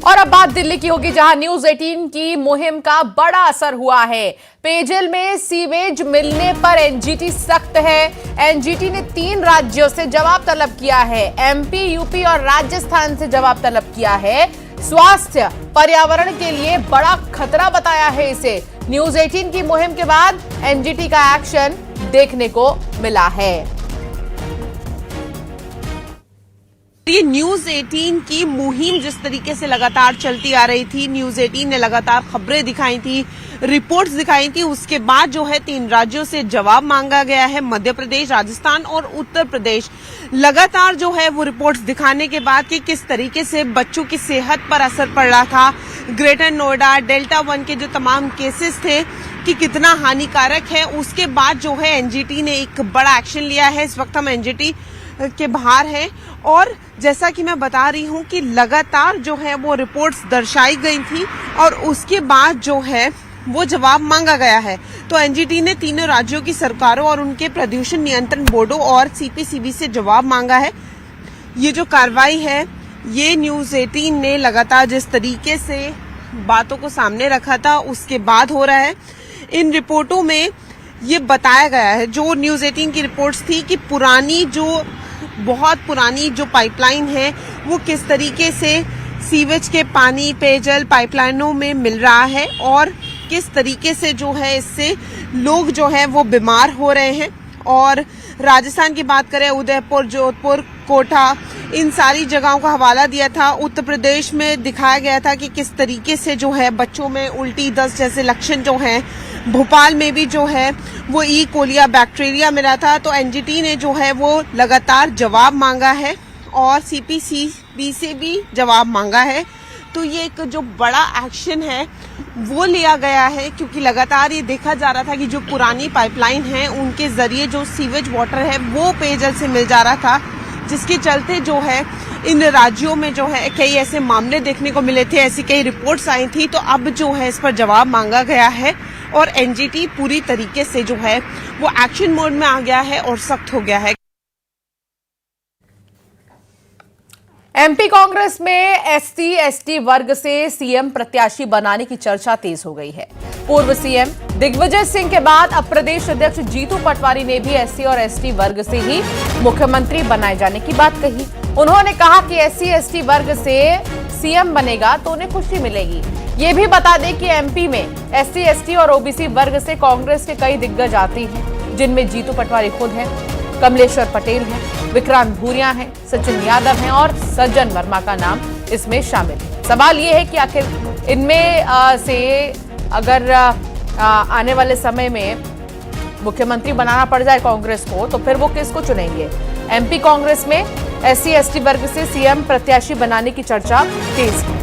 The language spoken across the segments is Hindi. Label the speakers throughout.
Speaker 1: और अब बात दिल्ली की होगी, जहां न्यूज 18 की मुहिम का बड़ा असर हुआ है। पेयजल में सीवेज मिलने पर एनजीटी सख्त है। एनजीटी ने 3 राज्यों से जवाब तलब किया है। एमपी, यूपी और राजस्थान से जवाब तलब किया है। स्वास्थ्य पर्यावरण के लिए बड़ा खतरा बताया है इसे। न्यूज 18 की मुहिम के बाद एनजीटी का एक्शन देखने को मिला है।
Speaker 2: ये न्यूज 18 की मुहिम जिस तरीके से लगातार चलती आ रही थी, न्यूज 18 ने लगातार खबरें दिखाई थी, रिपोर्ट्स दिखाई थी। उसके बाद जो है 3 राज्यों से जवाब मांगा गया है, मध्य प्रदेश, राजस्थान और उत्तर प्रदेश। लगातार जो है वो रिपोर्ट्स दिखाने के बाद कि किस तरीके से बच्चों की सेहत पर असर पड़ रहा था, ग्रेटर नोएडा, डेल्टा 1 के जो तमाम केसेस थे कि कितना हानिकारक है। उसके बाद जो है एनजीटी ने एक बड़ा एक्शन लिया है। इस वक्त हम एनजीटी के बाहर है और जैसा कि मैं बता रही हूं कि लगातार जो है वो रिपोर्ट्स दर्शाई गई थी और उसके बाद जो है वो जवाब मांगा गया है। तो एनजीटी ने तीनों राज्यों की सरकारों और उनके प्रदूषण नियंत्रण बोर्डों और सीपीसीबी से जवाब मांगा है। ये जो कार्रवाई है ये न्यूज 18 ने लगातार जिस तरीके से बातों को सामने रखा था उसके बाद हो रहा है। इन रिपोर्टों में ये बताया गया है, जो न्यूज 18 की रिपोर्ट्स थी, कि बहुत पुरानी जो पाइपलाइन है वो किस तरीके से सीवेज के पानी पेयजल पाइपलाइनों में मिल रहा है और किस तरीके से जो है इससे लोग जो है वो बीमार हो रहे हैं। और राजस्थान की बात करें, उदयपुर, जोधपुर, कोटा, इन सारी जगहों का हवाला दिया था। उत्तर प्रदेश में दिखाया गया था कि किस तरीके से जो है बच्चों में उल्टी, दस्त जैसे लक्षण जो हैं। भोपाल में भी जो है वो ई कोलिया बैक्टीरिया मिला था। तो एनजीटी ने जो है वो लगातार जवाब मांगा है और सीपीसीबी से भी जवाब मांगा है। तो ये एक जो बड़ा एक्शन है वो लिया गया है, क्योंकि लगातार ये देखा जा रहा था कि जो पुरानी पाइपलाइन है उनके जरिए जो सीवेज वाटर है वो पेयजल से मिल जा रहा था, जिसके चलते जो है इन राज्यों में जो है कई ऐसे मामले देखने को मिले थे, ऐसी कई रिपोर्ट्स आई थी। तो अब जो है इस पर जवाब मांगा गया है और एनजीटी पूरी तरीके से जो है वो एक्शन मोड में आ गया है और सख्त हो गया है।
Speaker 1: एमपी कांग्रेस में एससी/एसटी वर्ग से सीएम प्रत्याशी बनाने की चर्चा तेज हो गई है। पूर्व सीएम दिग्विजय सिंह के बाद अब प्रदेश अध्यक्ष जीतू पटवारी ने भी एससी और एसटी वर्ग से ही मुख्यमंत्री बनाए जाने की बात कही। उन्होंने कहा कि एससी/एसटी वर्ग से सीएम बनेगा तो उन्हें खुशी मिलेगी। ये भी बता दें कि एमपी में एससी/एसटी और ओबीसी वर्ग से कांग्रेस के कई दिग्गज आते हैं, जिनमें जीतू पटवारी खुद हैं, कमलेश्वर पटेल हैं, विक्रांत भूरिया हैं, सचिन यादव हैं और सज्जन वर्मा का नाम इसमें शामिल है। सवाल ये है कि आखिर इनमें से अगर आने वाले समय में मुख्यमंत्री बनाना पड़ जाए कांग्रेस को, तो फिर वो किसको चुनेंगे। एमपी कांग्रेस में एससी/एसटी वर्ग से सीएम प्रत्याशी बनाने की चर्चा तेज है।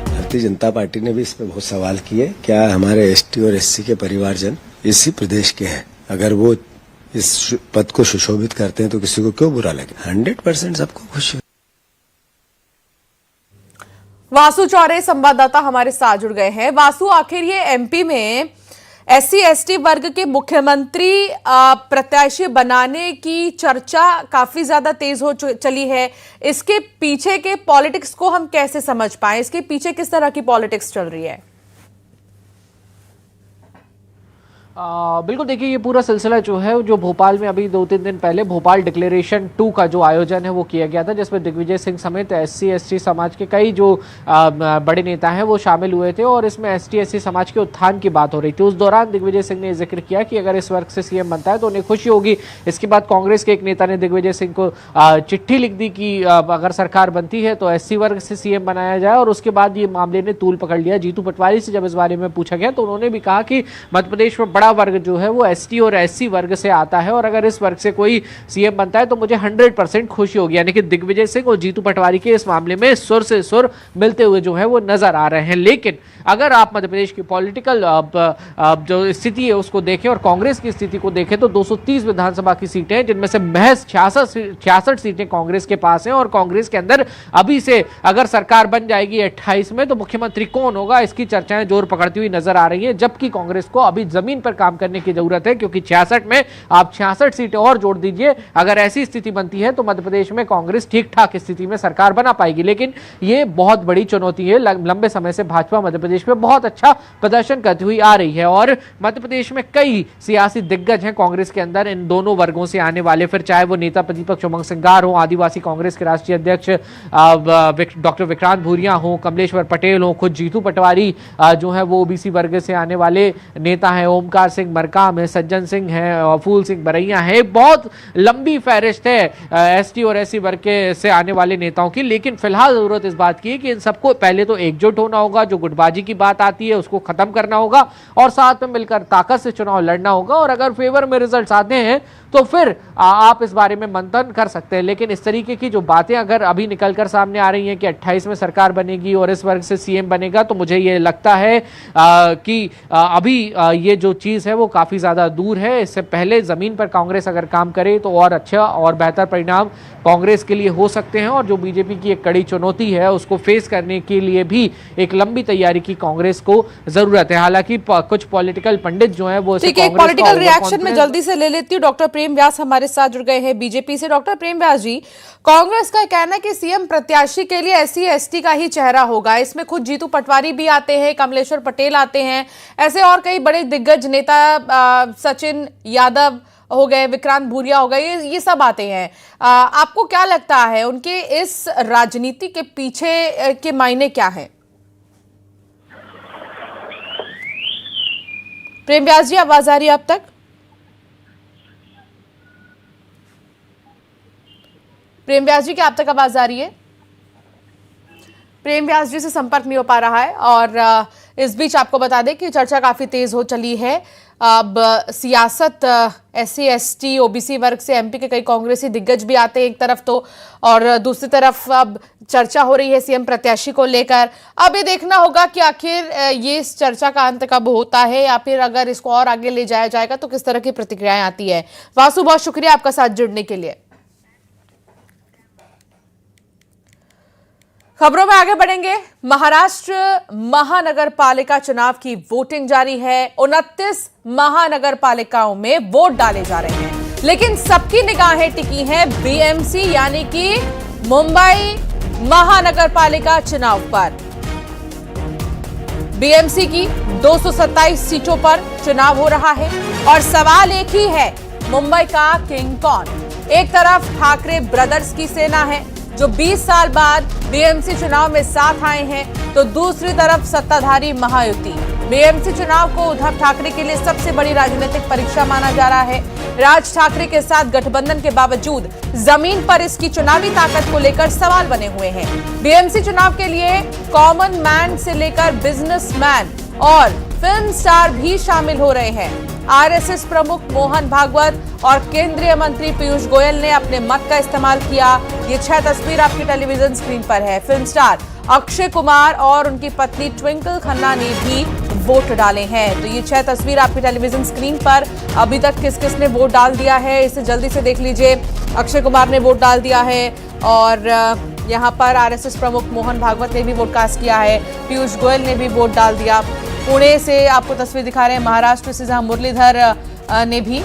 Speaker 3: भारतीय जनता पार्टी ने भी इस पर बहुत सवाल किए, क्या हमारे एसटी और एससी के परिवारजन इसी प्रदेश के हैं, अगर वो इस पद को सुशोभित करते हैं तो किसी को क्यों बुरा लगे। 100% सबको खुशी।
Speaker 1: वासु चौरे संवाददाता हमारे साथ जुड़ गए हैं। वासु, आखिर ये एमपी में एससी/एसटी वर्ग के मुख्यमंत्री प्रत्याशी बनाने की चर्चा काफी ज्यादा तेज हो चली है। इसके पीछे के पॉलिटिक्स को हम कैसे समझ पाए, इसके पीछे किस तरह की पॉलिटिक्स चल रही है?
Speaker 4: बिल्कुल, देखिए ये पूरा सिलसिला जो है जो भोपाल में अभी 2-3 दिन पहले भोपाल डिक्लेरेशन 2 का जो आयोजन है वो किया गया था, जिसमें दिग्विजय सिंह समेत एससी/एसटी समाज के कई जो बड़े नेता हैं वो शामिल हुए थे और इसमें एसटी/एससी समाज के उत्थान की बात हो रही थी। उस दौरान दिग्विजय सिंह ने जिक्र किया कि अगर इस वर्ग से सीएम बनता है तो उन्हें खुशी होगी। इसके बाद कांग्रेस के एक नेता ने दिग्विजय सिंह को चिट्ठी लिख दी कि अगर सरकार बनती है तो एससी वर्ग से सीएम बनाया जाए। और उसके बाद ये मामले ने तूल पकड़ लिया। जीतू पटवारी से जब इस बारे में पूछा गया तो उन्होंने भी कहा कि मध्य प्रदेश में वर्ग जो है वो एसटी और एससी वर्ग से आता है और अगर इस वर्ग से कोई सीएम बनता है तो मुझे 100% खुशी होगी। यानी कि दिग्विजय सिंह और जीतू पटवारी के इस मामले में सुर से सुर मिलते हुए जो है वो नजर आ रहे हैं। लेकिन अगर आप मध्य प्रदेश की पॉलिटिकल जो स्थिति है उसको देखें और कांग्रेस की स्थिति को देखें तो 230 विधानसभा की सीटें हैं, जिनमें से महज 66 सीटें कांग्रेस के पास हैं और कांग्रेस के अंदर अभी से अगर सरकार बन जाएगी 28 में तो मुख्यमंत्री कौन होगा, इसकी चर्चाएं जोर पकड़ती हुई नजर आ रही है। जबकि कांग्रेस को अभी जमीन पर काम करने की जरूरत है, क्योंकि 66 में आप 66 सीटें और जोड़ दीजिए, अगर ऐसी स्थिति बनती है तो मध्य प्रदेश में कांग्रेस ठीक ठाक स्थिति में सरकार बना पाएगी। लेकिन ये बहुत बड़ी चुनौती है। लंबे समय से भाजपा मध्य प्रदेश में बहुत अच्छा प्रदर्शन करती हुई आ रही है और मध्य प्रदेश में कई सियासी दिग्गज हैं कांग्रेस के अंदर इन दोनों वर्गों से आने वाले, फिर चाहे वो नेता प्रतिपक्ष उमंग सिंगार हो, आदिवासी कांग्रेस के राष्ट्रीय अध्यक्ष डॉक्टर विक्रांत भूरिया हो, कमलेश्वर पटेल हो, खुद जीतू पटवारी जो है वो ओबीसी वर्ग से आने वाले नेता हैं, ओमकार सिंह मरकाम है, सज्जन सिंह है, फूल सिंह बरैया है। बहुत लंबी फहरिस्त है एसटी और एससी वर्ग के से आने वाले नेताओं की। लेकिन फिलहाल जरूरत इस बात की है कि इन सबको पहले तो एकजुट होना होगा, जो गुटबाजी की बात आती है उसको खत्म करना होगा और साथ में मिलकर ताकत से चुनाव लड़ना होगा। और अगर फेवर में रिजल्ट आते हैं तो फिर आप इस बारे में मंथन कर सकते हैं। लेकिन इस तरीके की जो बातें अगर अभी निकलकर सामने आ रही हैं कि 28 में सरकार बनेगी और इस वर्ग से सीएम बनेगा, तो मुझे ये लगता है कि अभी ये जो चीज है वो काफी ज्यादा दूर है। इससे पहले जमीन पर कांग्रेस अगर काम करे तो और अच्छा और बेहतर परिणाम कांग्रेस के लिए हो सकते हैं। और जो बीजेपी की एक कड़ी चुनौती है उसको फेस करने के लिए भी एक लंबी तैयारी की कांग्रेस को जरूरत है। हालांकि कुछ पॉलिटिकल पंडित जो है वो
Speaker 1: ठीक है, एक पॉलिटिकल रिएक्शन में जल्दी से ले लेती हूँ। डॉक्टर प्रेम व्यास हमारे साथ जुड़ गए हैं बीजेपी से। डॉक्टर प्रेम व्यास जी, कांग्रेस का कहना है कि सीएम प्रत्याशी के लिए एससी एसटी का ही चेहरा होगा। इसमें खुद जीतू पटवारी भी आते हैं, कमलेश्वर पटेल आते हैं, ऐसे और कई बड़े दिग्गज नेता सचिन यादव हो गए, विक्रांत भूरिया हो गए, ये सब आते हैं। आपको क्या लगता है उनके इस राजनीति के पीछे के मायने क्या हैं? प्रेम व्यास जी, आवाज आ रही है आप तक? प्रेम व्यास जी, क्या आप तक आवाज आ रही है? प्रेम व्यास जी से संपर्क नहीं हो पा रहा है। और इस बीच आपको बता दें कि चर्चा काफी तेज हो चली है। अब सियासत एससी एसटी ओबीसी वर्ग से एमपी के कई कांग्रेसी दिग्गज भी आते हैं एक तरफ तो, और दूसरी तरफ अब चर्चा हो रही है सीएम प्रत्याशी को लेकर। अब ये देखना होगा कि आखिर ये इस चर्चा का अंत कब होता है, या फिर अगर इसको और आगे ले जाया जाएगा तो किस तरह की प्रतिक्रियाएं आती है। वासु, बहुत शुक्रिया आपका साथ जुड़ने के लिए। खबरों में आगे बढ़ेंगे। महाराष्ट्र महानगर पालिका चुनाव की वोटिंग जारी है। 29 महानगर पालिकाओं में वोट डाले जा रहे हैं, लेकिन सबकी निगाहें टिकी हैं बीएमसी यानी कि मुंबई महानगर पालिका चुनाव पर। बीएमसी की 227 सीटों पर चुनाव हो रहा है और सवाल एक ही है, मुंबई का किंग कौन? एक तरफ ठाकरे ब्रदर्स की सेना है जो 20 साल बाद बीएमसी चुनाव में साथ आए हैं, तो दूसरी तरफ सत्ताधारी महायुति। बीएमसी चुनाव को उद्धव ठाकरे के लिए सबसे बड़ी राजनीतिक परीक्षा माना जा रहा है। राज ठाकरे के साथ गठबंधन के बावजूद जमीन पर इसकी चुनावी ताकत को लेकर सवाल बने हुए हैं। बीएमसी चुनाव के लिए कॉमन मैन से लेकर बिजनेसमैन और फिल्म स्टार भी शामिल हो रहे हैं। आरएसएस प्रमुख मोहन भागवत और केंद्रीय मंत्री पीयूष गोयल ने अपने मत का इस्तेमाल किया। ये 6 तस्वीर आपकी टेलीविजन स्क्रीन पर है। फिल्म स्टार अक्षय कुमार और उनकी पत्नी ट्विंकल खन्ना ने भी वोट डाले हैं। तो ये 6 तस्वीर आपकी टेलीविजन स्क्रीन पर। अभी तक किस किस ने वोट डाल दिया है इसे जल्दी से देख लीजिए। अक्षय कुमार ने वोट डाल दिया है और यहाँ पर आरएसएस प्रमुख मोहन भागवत ने भी वोट कास्ट किया है। पीयूष गोयल ने भी वोट डाल दिया। पुणे से आपको तस्वीर दिखा रहे हैं, महाराष्ट्र से जहां मुरलीधर ने भी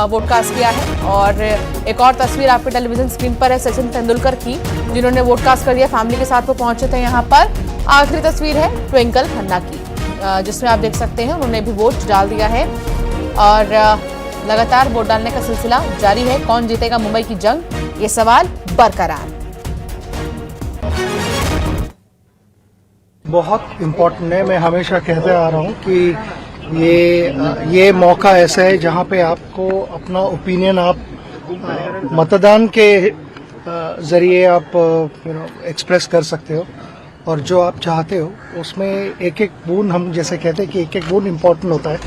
Speaker 1: वोट कास्ट किया है। और एक और तस्वीर आपके टेलीविजन स्क्रीन पर है सचिन तेंदुलकर की, जिन्होंने वोट कास्ट कर दिया। फैमिली के साथ वो पहुंचे थे यहाँ पर। आखिरी तस्वीर है ट्विंकल खन्ना की, जिसमें आप देख सकते हैं उन्होंने भी वोट डाल दिया है। और लगातार वोट डालने का सिलसिला जारी है। कौन जीतेगा मुंबई की जंग, ये सवाल बरकरार।
Speaker 5: बहुत इम्पोर्टेंट है। मैं हमेशा कहते आ रहा हूँ कि ये मौका ऐसा है जहाँ पे आपको अपना ओपिनियन आप मतदान के जरिए आप एक्सप्रेस कर सकते हो, और जो आप चाहते हो उसमें एक एक बूंद, हम जैसे कहते हैं कि एक एक बूंद इम्पोर्टेंट होता है।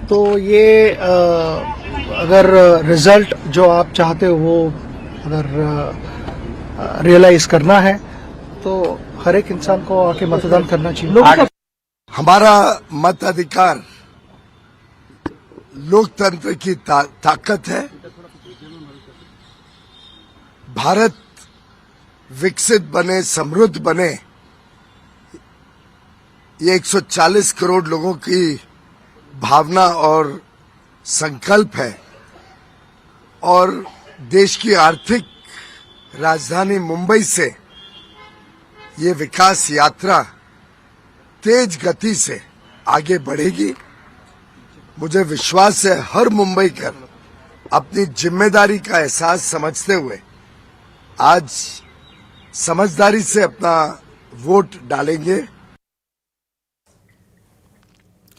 Speaker 5: तो ये अगर रिजल्ट जो आप चाहते हो वो अगर रियलाइज करना है तो हर एक इंसान को आके मतदान करना चाहिए।
Speaker 6: हमारा मताधिकार लोकतंत्र की ताकत है। भारत विकसित बने, समृद्ध बने, ये 140 करोड़ लोगों की भावना और संकल्प है और देश की आर्थिक राजधानी मुंबई से ये विकास यात्रा तेज गति से आगे बढ़ेगी। मुझे विश्वास है हर मुंबईकर अपनी जिम्मेदारी का एहसास समझते हुए आज समझदारी से अपना वोट डालेंगे